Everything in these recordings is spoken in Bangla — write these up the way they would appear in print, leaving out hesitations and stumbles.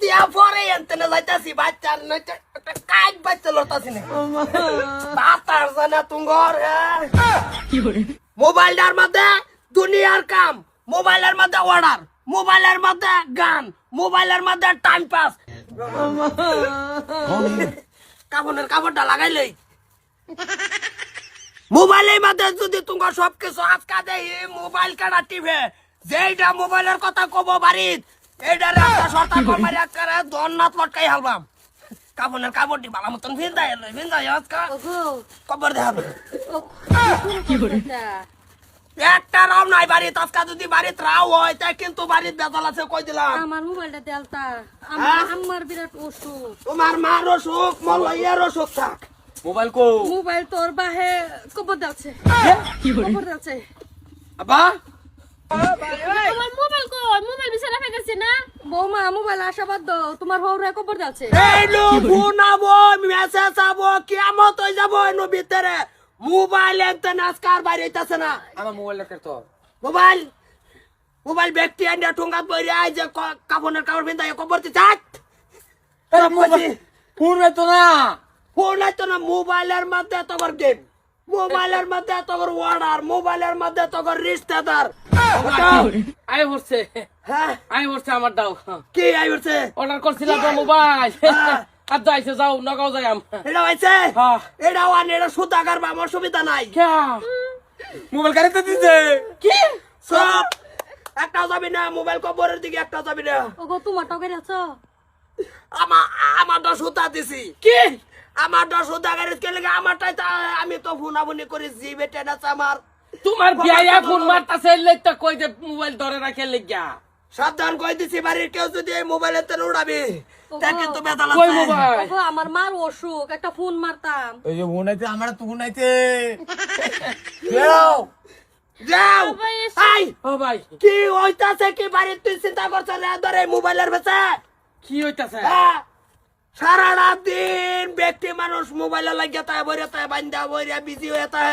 দিয়া পরে এনতেনে যাইতাছি বাচ্চার নইতে একটা কাজ বাচ্চা লতাছি না বাতার জানা তুঙ্গর মোবাইলটার মধ্যে দুনিয়ার কাম, মোবাইলের মধ্যে অর্ডার, মোবাইলের মধ্যে গান, মোবাইলের মধ্যে টাইম পাস। কাপড়ের কাপড়টা লাগাইলেই মোবাইলের মধ্যে যদি তোমার সবকিছু আজকা দেই মোবাইল কাটা টিভে যেইটা মোবাইলের কথা কব বাড়িত এইটার একটা সরকার মারি করে দন্নাত লটকাই হালবাম। কাপড়ের কাপড়টি ভালো মতন ভিন্দাই আজকা কবর দেখাবে একটা রাও নাই বাড়িত আজকা যদি বাড়িত রাও হয় তাই কিন্তু বাড়িত বেজাল আছে কই দিলাম। আমার মোবাইলটা দেলতা আমার বিরাট অসুখ। তোমার মার অসুখ মল্লাইয়ের অসুখ থাক। মোবাইল কো মোবাইল তোর বাহে কবর দেলছে কবর দেলছে। আবা তোমার মোবাইল কো মোবাইল বিছানা ফেলেছে না বৌমা মোবাইল আশাবাদ দাও তোমার হৌরে কবর দেলছে। এই লো ফোন আবো মেসেজ আবো কিয়ামত হই যাব এনো ভিতরে মোবাইল এতে নাসকার বাইরে হইতাছে না। আমার মোবাইল রাখতে তো মোবাইল মোবাইল ব্যক্তি আন্ডা ঠুঙ্গা বইরে আই যে কাপনের কাপড় বিন্দায় কবর দি থাক। ফোন রাখতো না, ফোন আইতো না মোবাইলের মধ্যে তোর গেম, মোবাইলের মধ্যে তোর অর্ডার, মোবাইলের মধ্যে তোর রিশতেদার। আই হচ্ছে হ্যাঁ আই হচ্ছে আমার দাও কি আই হচ্ছে অর্ডার করছিলাম তো মোবাইল আর যাইছে যাও নগাঁও যাই আম এটা হইছে হ্যাঁ। এটা ওয়ান এটা সুতাগার বা আমার সুবিধা নাই। মোবাইল গাড়িতে দিছে কি সব একটা যাবি না মোবাইল কবরের দিকে একটা যাবি না। ওগো তোমার টকের আছো আমার দশ সুতা দিছি কি আমার দশ সুতা গাড়ি কেলে আমারটাই আমি তো ফোনাফুনি করি জি বেটে না আমার তোমার বিয়া ফোন মারতাছে লইতে কই যে মোবাইল ধরে রাখে লাগিয়া সাবধান কই দিছি বাড়ির কেউ যদি এই মোবাইলের তেল উড়াবি তা কিন্তু বেদাল কই আছে। মোবাইল ওগো আমার মার অসুখ একটা ফোন মারতাম। এই যে ফোনাইতে আমার তো ফোনাইতে যাও যাও আবার এসে- আই ও ভাই কি হইতাছে কি বাড়ির তুই চিন্তা করছ না ধরে মোবাইলের বেচা কি হইতাছে সারা রাত দিন ব্যক্তি মানুষ মোবাইলে লাগিয়ে তাই বইরে তাই বান্ধা বইরে বিজি হয়ে তাই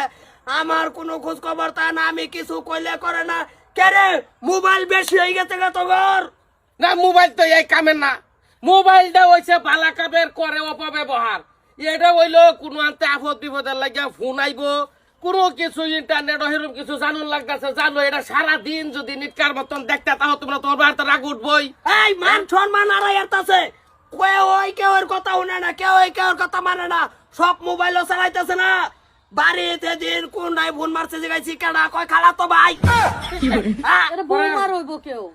আমার কোনো খোঁজ খবর তা না আমি কিছু কইলে করে না কেরে মোবাইল বেশি হয়ে গেছে গা তোর না মোবাইল তো এই কামের না, মোবাইলটা হইছে ভালা কামের করে অপব্যবহার। এটা হইলো কোনো আনতে আপদ বিপদের লাগিয়া ফোন আইব কোনো কিছু ইন্টারনেট হেরম কিছু জানুন লাগতেছে জানো এটা সারা দিন যদি নিটকার মতন দেখতে তাহলে তোমরা তোমার বাড়িতে রাগ উঠবই। এই মান সম্মান আর এরতাছে কেউ ওই কেউর কথা শুনে না কেউ ওই কেউর কথা মানে না সব মোবাইলও চালাইতেছে না বাড়িতে দিন কোন নাই ফোন মারছে জিগাইছি কেডা কয় খালা তো ভাই এটা বৌমার হইব কেউ